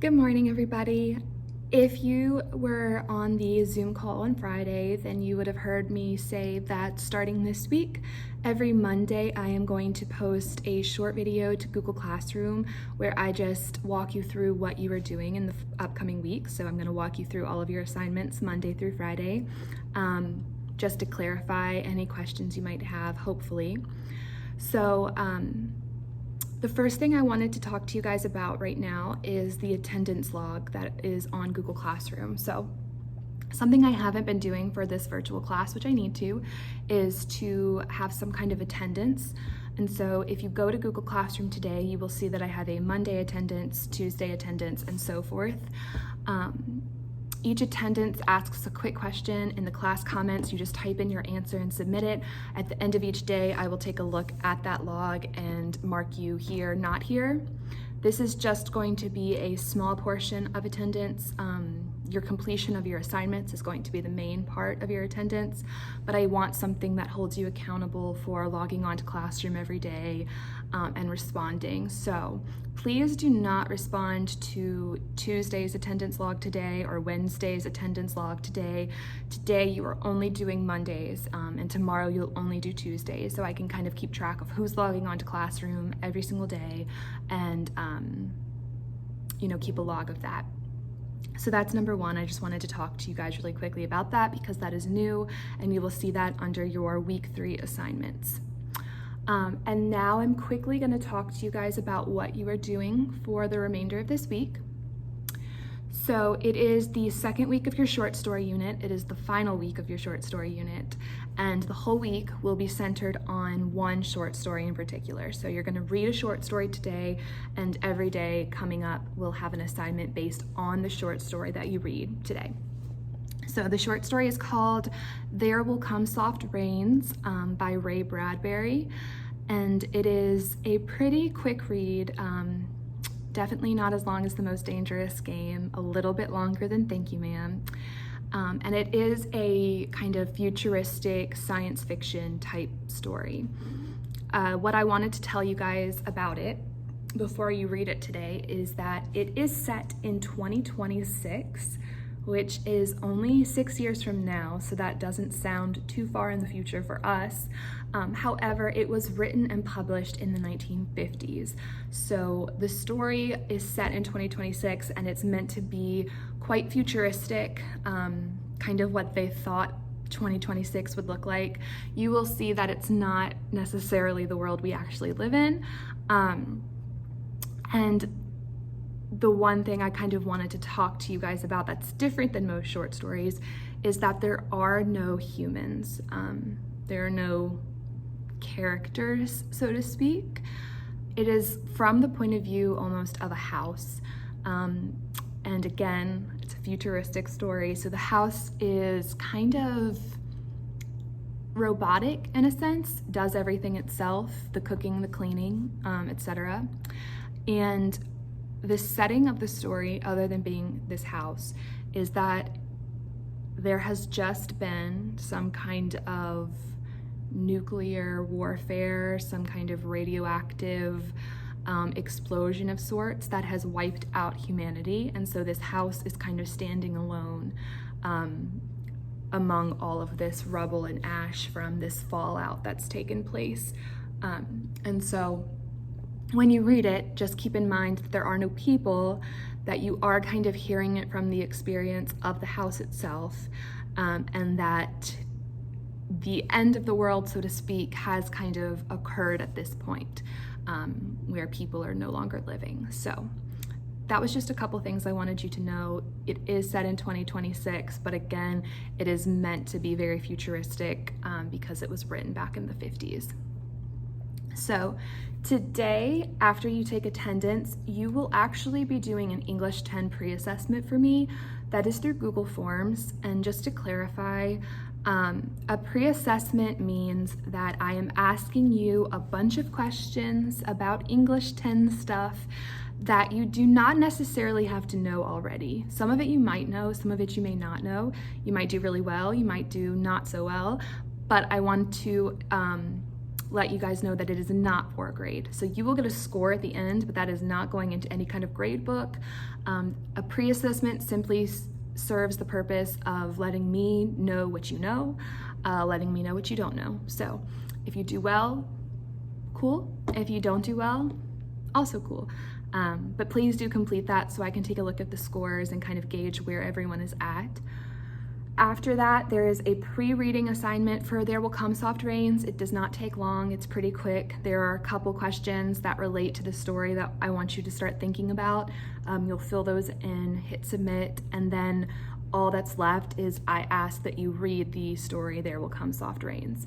Good morning, everybody. If you were on the Zoom call on Friday, then you would have heard me say that starting this week, every Monday, I am going to post a short video to Google Classroom where I just walk you through what you are doing in the upcoming week. So I'm going to walk you through all of your assignments Monday through Friday, just to clarify any questions you might have, hopefully. So, the first thing I wanted to talk to you guys about right now is the attendance log that is on Google Classroom. So something I haven't been doing for this virtual class, which I need to, is to have some kind of attendance. And so if you go to Google Classroom today, you will see that I have a Monday attendance, Tuesday attendance, and so forth. Each attendance asks a quick question. In the class comments, you just type in your answer and submit it. At the end of each day, I will take a look at that log and mark you here, not here. This is just going to be a small portion of attendance. Your completion of your assignments is going to be the main part of your attendance, but I want something that holds you accountable for logging onto Classroom every day and responding. So please do not respond to Tuesday's attendance log today or Wednesday's attendance log today. Today you are only doing Mondays, and tomorrow you'll only do Tuesdays, so I can kind of keep track of who's logging onto Classroom every single day and keep a log of that. So that's number one. I just wanted to talk to you guys really quickly about that because that is new, and you will see that under your week 3 assignments. And now I'm quickly going to talk to you guys about what you are doing for the remainder of this week. So it is the second week of your short story unit. It is the final week of your short story unit, and the whole week will be centered on one short story in particular. So you're going to read a short story today, and every day coming up we'll have an assignment based on the short story that you read today. So the short story is called There Will Come Soft Rains by Ray Bradbury, and it is a pretty quick read. Definitely not as long as The Most Dangerous Game, a little bit longer than Thank You Ma'am. And it is a kind of futuristic science fiction type story. What I wanted to tell you guys about it before you read it today is that it is set in 2026, which is only 6 years from now, so that doesn't sound too far in the future for us. However, it was written and published in the 1950s. So the story is set in 2026, and it's meant to be quite futuristic, kind of what they thought 2026 would look like. You will see that it's not necessarily the world we actually live in. And the one thing I kind of wanted to talk to you guys about that's different than most short stories is that there are no humans. There are no characters, so to speak. It is from the point of view almost of a house. And again, it's a futuristic story. So the house is kind of robotic in a sense, does everything itself, the cooking, the cleaning, etc. And the setting of the story, other than being this house, is that there has just been some kind of nuclear warfare, some kind of radioactive explosion of sorts that has wiped out humanity. And so this house is kind of standing alone among all of this rubble and ash from this fallout that's taken place. And so when you read it, just keep in mind that there are no people, that you are kind of hearing it from the experience of the house itself, and that the end of the world, so to speak, has kind of occurred at this point, where people are no longer living. So that was just a couple things I wanted you to know. It is set in 2026, but again, it is meant to be very futuristic because it was written back in the 50s. So today, after you take attendance, you will actually be doing an English 10 pre-assessment for me. That is through Google Forms. And just to clarify, a pre-assessment means that I am asking you a bunch of questions about English 10 stuff that you do not necessarily have to know already. Some of it you might know, some of it you may not know. You might do really well, you might do not so well, but I want to let you guys know that it is not for a grade. So you will get a score at the end, but that is not going into any kind of grade book. A pre-assessment simply serves the purpose of letting me know what you know, letting me know what you don't know. So if you do well, cool. If you don't do well, also cool. But please do complete that so I can take a look at the scores and kind of gauge where everyone is at. After that, there is a pre-reading assignment for There Will Come Soft Rains. It does not take long, it's pretty quick. There are a couple questions that relate to the story that I want you to start thinking about. You'll fill those in, hit submit, and then all that's left is I ask that you read the story There Will Come Soft Rains.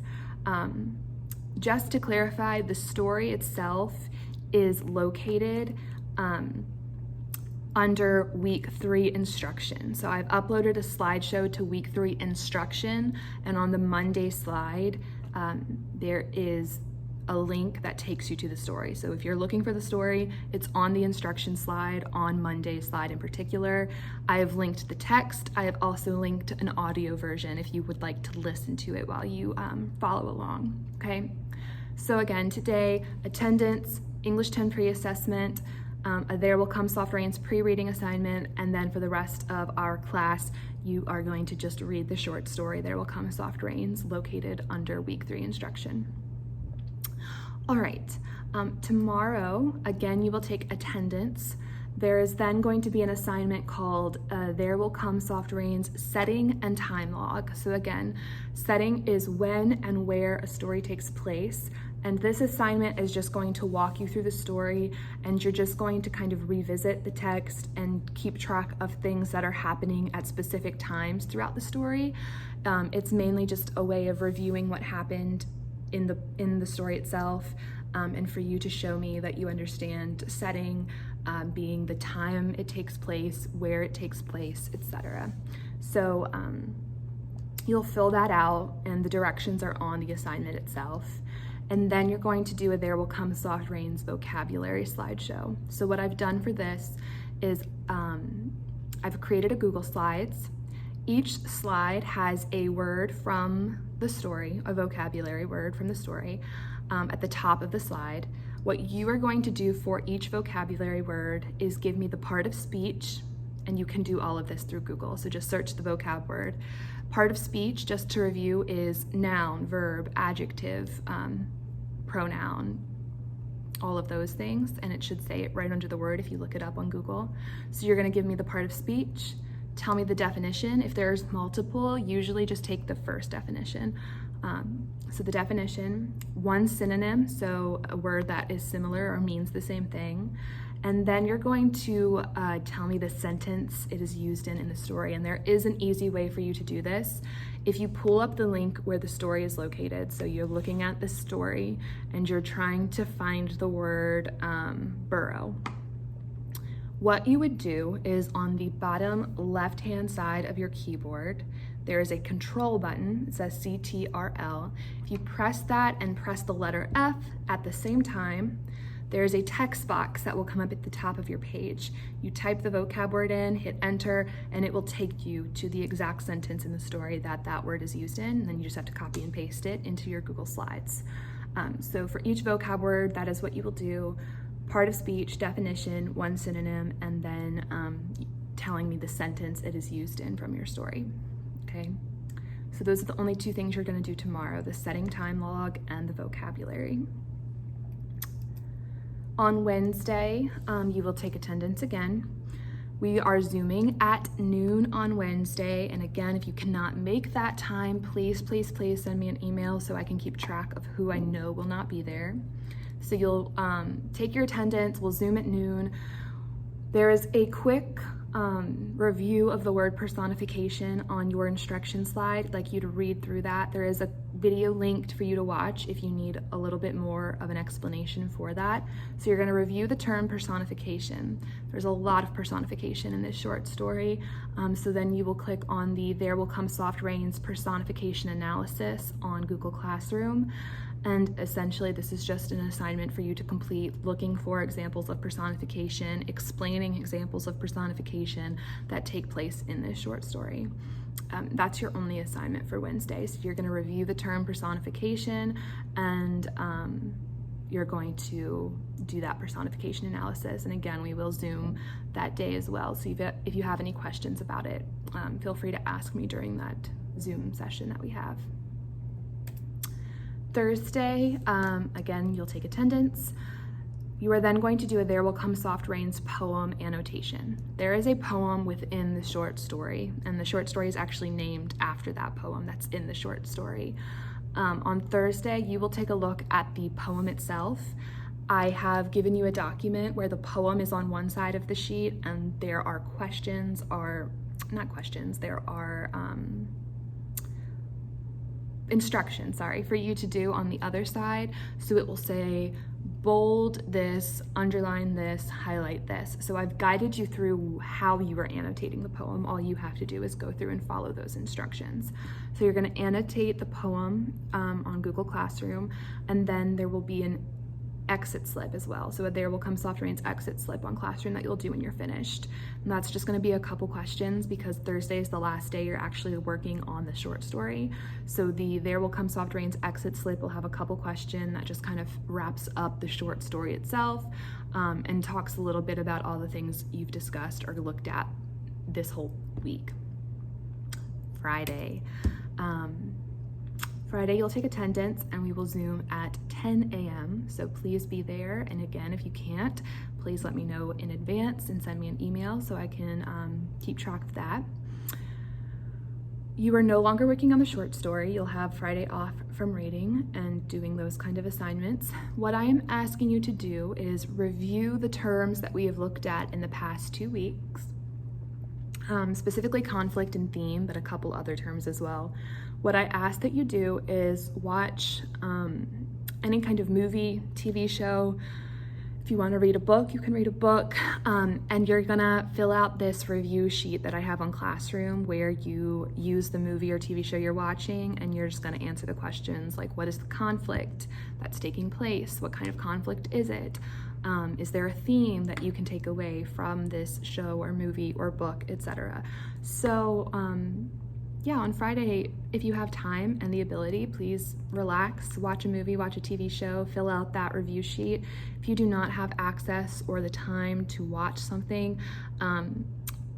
Just to clarify, the story itself is located under week 3 instruction. So I've uploaded a slideshow to week 3 instruction, and on the Monday slide, there is a link that takes you to the story. So if you're looking for the story, it's on the instruction slide, on Monday's slide in particular. I have linked the text. I have also linked an audio version if you would like to listen to it while you follow along, okay? So again, today, attendance, English 10 pre-assessment, a There Will Come Soft Rains pre-reading assignment, and then for the rest of our class, you are going to just read the short story, There Will Come Soft Rains, located under week 3 instruction. All right, tomorrow, again, you will take attendance. There is then going to be an assignment called There Will Come Soft Rains Setting and Time Log. So again, setting is when and where a story takes place. And this assignment is just going to walk you through the story, and you're just going to kind of revisit the text and keep track of things that are happening at specific times throughout the story. It's mainly just a way of reviewing what happened in the story itself, and for you to show me that you understand setting, being the time it takes place, where it takes place, etc. So you'll fill that out, and the directions are on the assignment itself. And then you're going to do a There Will Come Soft Rains vocabulary slideshow. So what I've done for this is I've created a Google Slides. Each slide has a word from the story, a vocabulary word from the story, at the top of the slide. What you are going to do for each vocabulary word is give me the part of speech, and you can do all of this through Google, so just search the vocab word. Part of speech, just to review, is noun, verb, adjective, pronoun, all of those things, and it should say it right under the word if you look it up on Google. So you're gonna give me the part of speech, tell me the definition. If there's multiple, usually just take the first definition. So the definition, one synonym, so a word that is similar or means the same thing. And then you're going to tell me the sentence it is used in the story. And there is an easy way for you to do this. If you pull up the link where the story is located, so you're looking at the story and you're trying to find the word burrow. What you would do is on the bottom left-hand side of your keyboard, there is a control button. It says CTRL. If you press that and press the letter F at the same time, there's a text box that will come up at the top of your page. You type the vocab word in, hit enter, and it will take you to the exact sentence in the story that that word is used in, and then you just have to copy and paste it into your Google Slides. So for each vocab word, that is what you will do. Part of speech, definition, one synonym, and then telling me the sentence it is used in from your story, okay? So those are the only two things you're gonna do tomorrow, the setting time log and the vocabulary. On Wednesday, you will take attendance again. We are Zooming at noon on Wednesday, and again, if you cannot make that time, please send me an email so I can keep track of who I know will not be there. So you'll take your attendance, we'll Zoom at noon. There is a quick review of the word personification on your instruction slide. I'd like you to read through that. There is a video linked for you to watch if you need a little bit more of an explanation for that. So you're gonna review the term personification. There's a lot of personification in this short story. So then you will click on the There Will Come Soft Rains personification analysis on Google Classroom. And essentially this is just an assignment for you to complete, looking for examples of personification, explaining examples of personification that take place in this short story. that's your only assignment for Wednesday. So you're going to review the term personification, and you're going to do that personification analysis. And again, we will Zoom that day as well. So if you have any questions about it, feel free to ask me during that Zoom session that we have. Thursday, again, you'll take attendance. You are then going to do a There Will Come Soft Rains poem annotation. There is a poem within the short story, and the short story is actually named after that poem that's in the short story. On Thursday, you will take a look at the poem itself. I have given you a document where the poem is on one side of the sheet, and there are instructions, for you to do on the other side. So it will say, bold this, underline this, highlight this. So I've guided you through how you are annotating the poem. All you have to do is go through and follow those instructions. So you're going to annotate the poem on Google Classroom, and then there will be an exit slip as well. So There Will Come Soft Rains exit slip on Classroom that you'll do when you're finished. And that's just going to be a couple questions because Thursday is the last day you're actually working on the short story. So the There Will Come Soft Rains exit slip will have a couple questions that just kind of wraps up the short story itself, and talks a little bit about all the things you've discussed or looked at this whole week. Friday, you'll take attendance, and we will Zoom at 10 a.m. So please be there. And again, if you can't, please let me know in advance and send me an email so I can keep track of that. You are no longer working on the short story. You'll have Friday off from reading and doing those kind of assignments. What I am asking you to do is review the terms that we have looked at in the past 2 weeks, specifically conflict and theme, but a couple other terms as well. What I ask that you do is watch any kind of movie, TV show. If you want to read a book, you can read a book, and you're gonna fill out this review sheet that I have on Classroom where you use the movie or TV show you're watching, and you're just gonna answer the questions like, what is the conflict that's taking place? What kind of conflict is it? Is there a theme that you can take away from this show or movie or book, etc.? So yeah, on Friday, if you have time and the ability, please relax, watch a movie, watch a TV show, fill out that review sheet. If you do not have access or the time to watch something,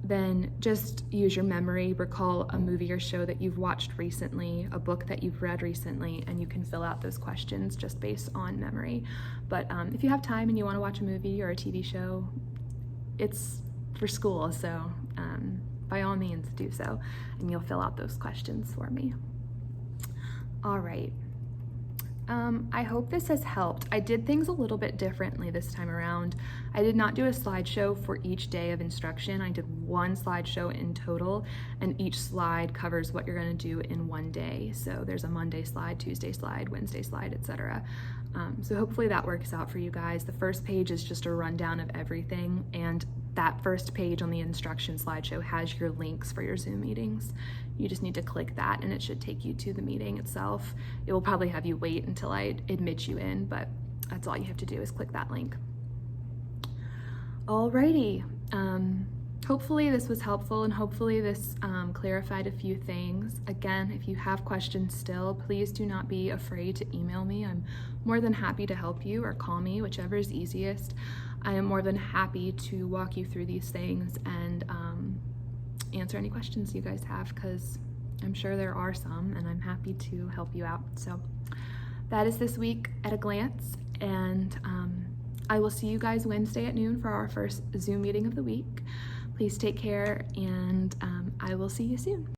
then just use your memory, recall a movie or show that you've watched recently, a book that you've read recently, and you can fill out those questions just based on memory. But if you have time and you want to watch a movie or a TV show, it's for school, so by all means do so, and you'll fill out those questions for me. All right. I hope this has helped. I did things a little bit differently this time around. I did not do a slideshow for each day of instruction. I did one slideshow in total, and each slide covers what you're going to do in one day. So there's a Monday slide, Tuesday slide, Wednesday slide, etc. So hopefully that works out for you guys. The first page is just a rundown of everything, and that first page on the instruction slideshow has your links for your Zoom meetings. You just need to click that and it should take you to the meeting itself. It will probably have you wait until I admit you in, but that's all you have to do is click that link. Alrighty, hopefully this was helpful, and hopefully this clarified a few things. Again, if you have questions still, please do not be afraid to email me. I'm more than happy to help you, or call me, whichever is easiest. I am more than happy to walk you through these things and answer any questions you guys have, because I'm sure there are some, and I'm happy to help you out. So that is this week at a glance, and I will see you guys Wednesday at noon for our first Zoom meeting of the week. Please take care, and I will see you soon.